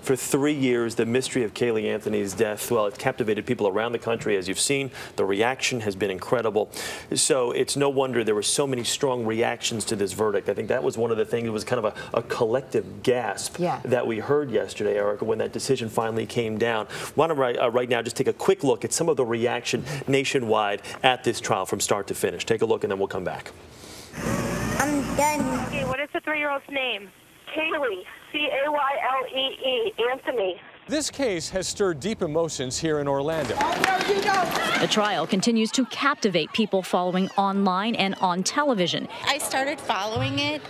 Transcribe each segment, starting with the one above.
For 3 years, the mystery of Caylee Anthony's death, well, it captivated people around the country, as you've seen. The reaction has been incredible. So it's no wonder there were so many strong reactions to this verdict. I think that was one of the things. It was kind of a collective gasp that we heard yesterday, Erica, when that decision finally came down. Why don't I right now just take a quick look at some of the reaction nationwide at this trial from start to finish. Take a look and then we'll come back. I'm done. Okay, what is the 3-year-old's name? Caylee, C-A-Y-L-E-E, Anthony. This case has stirred deep emotions here in Orlando. The trial continues to captivate people following online and on television. I started following it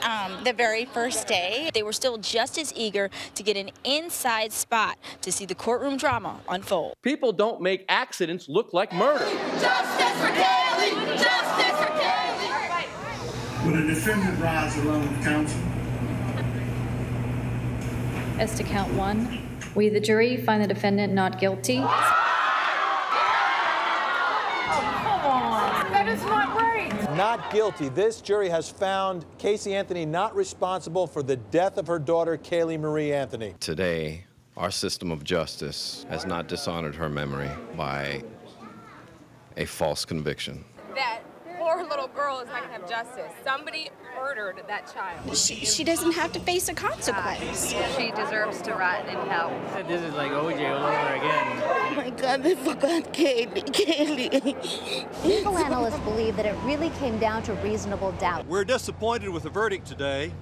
the very first day. They were still just as eager to get an inside spot to see the courtroom drama unfold. People don't make accidents look like murder. Justice for Caylee! Justice for Caylee! Will the defendant rise along with counsel? As to count one, we, the jury, find the defendant not guilty. Oh, come on. That is not right. Not guilty. This jury has found Casey Anthony not responsible for the death of her daughter, Caylee Marie Anthony. Today, our system of justice has not dishonored her memory by a false conviction. That poor little girl is not going to have justice. Somebody murdered that child. She doesn't have to face a consequence. She deserves to rot in hell. This is like OJ all over again. Oh my God, they forgot Caylee. Legal analysts believe that it really came down to reasonable doubt. We're disappointed with the verdict today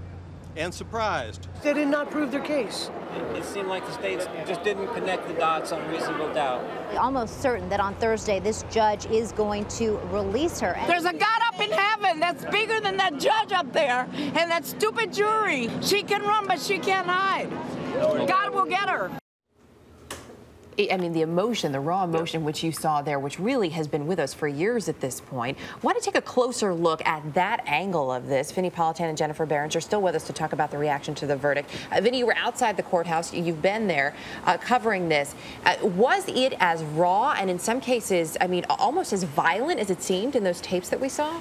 and surprised. They did not prove their case. It seemed like the state just didn't connect the dots on reasonable doubt. Almost certain that on Thursday this judge is going to release her. There's a God up in heaven that's bigger than that judge up there and that stupid jury. She can run, but she can't hide. God will get her. I mean, the emotion, the raw emotion which you saw there, which really has been with us for years at this point. I want to take a closer look at that angle of this. Vinnie Politan and Jennifer Barringer are still with us to talk about the reaction to the verdict. Vinnie, you were outside the courthouse. You've been there covering this. Was it as raw and in some cases, I mean, almost as violent as it seemed in those tapes that we saw?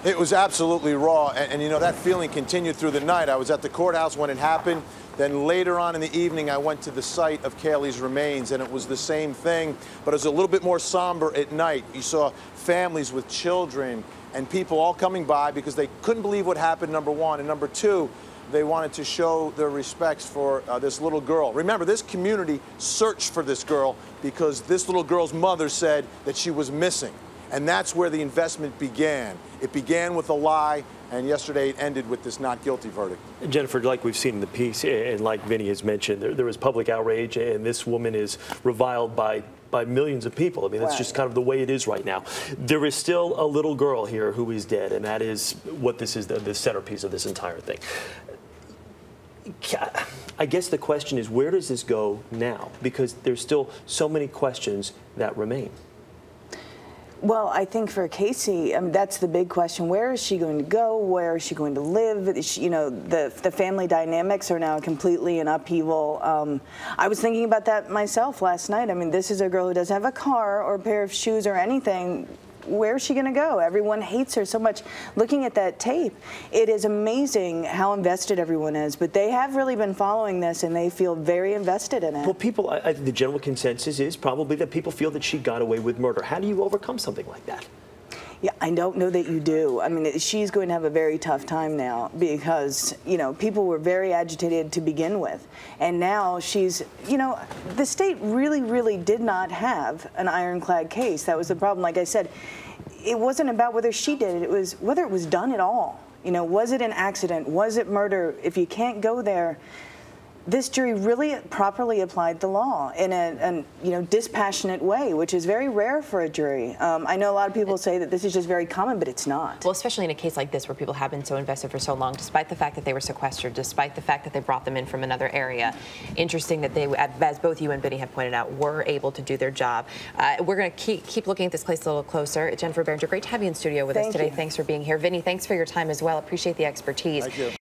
It was absolutely raw, and you know, that feeling continued through the night. I was at the courthouse when it happened. Then later on in the evening, I went to the site of Caylee's remains, and it was the same thing, but it was a little bit more somber at night. You saw families with children and people all coming by because they couldn't believe what happened, number one. And number two, they wanted to show their respects for this little girl. Remember, this community searched for this girl because this little girl's mother said that she was missing. And that's where the investment began. It began with a lie, and yesterday it ended with this not guilty verdict. Jennifer, like we've seen in the piece, and like Vinnie has mentioned, there was public outrage, and this woman is reviled by millions of people. I mean, that's just kind of the way it is right now. There is still a little girl here who is dead, and that is what this is, the centerpiece of this entire thing. I guess the question is, where does this go now? Because there's still so many questions that remain. Well, I think for Casey, I mean, that's the big question. Where is she going to go? Where is she going to live? You know, the family dynamics are now completely in upheaval. I was thinking about that myself last night. I mean, this is a girl who doesn't have a car or a pair of shoes or anything. Where is she going to go? Everyone hates her so much. Looking at that tape, it is amazing how invested everyone is. But they have really been following this, and they feel very invested in it. Well, people, I think the general consensus is probably that people feel that she got away with murder. How do you overcome something like that? Yeah, I don't know that you do. I mean, she's going to have a very tough time now because, you know, people were very agitated to begin with. And now she's, you know, the state really, really did not have an ironclad case. That was the problem. Like I said, it wasn't about whether she did it. It was whether it was done at all. You know, was it an accident? Was it murder? If you can't go there, this jury really properly applied the law in a you know, dispassionate way, which is very rare for a jury. I know a lot of people say that this is just very common, but it's not. Well, especially in a case like this where people have been so invested for so long, despite the fact that they were sequestered, despite the fact that they brought them in from another area. Interesting that they, as both you and Vinnie have pointed out, were able to do their job. We're going to keep looking at this case a little closer. Jennifer Barringer, great to have you in studio with us today. Thanks for being here. Vinnie, thanks for your time as well. Appreciate the expertise. Thank you.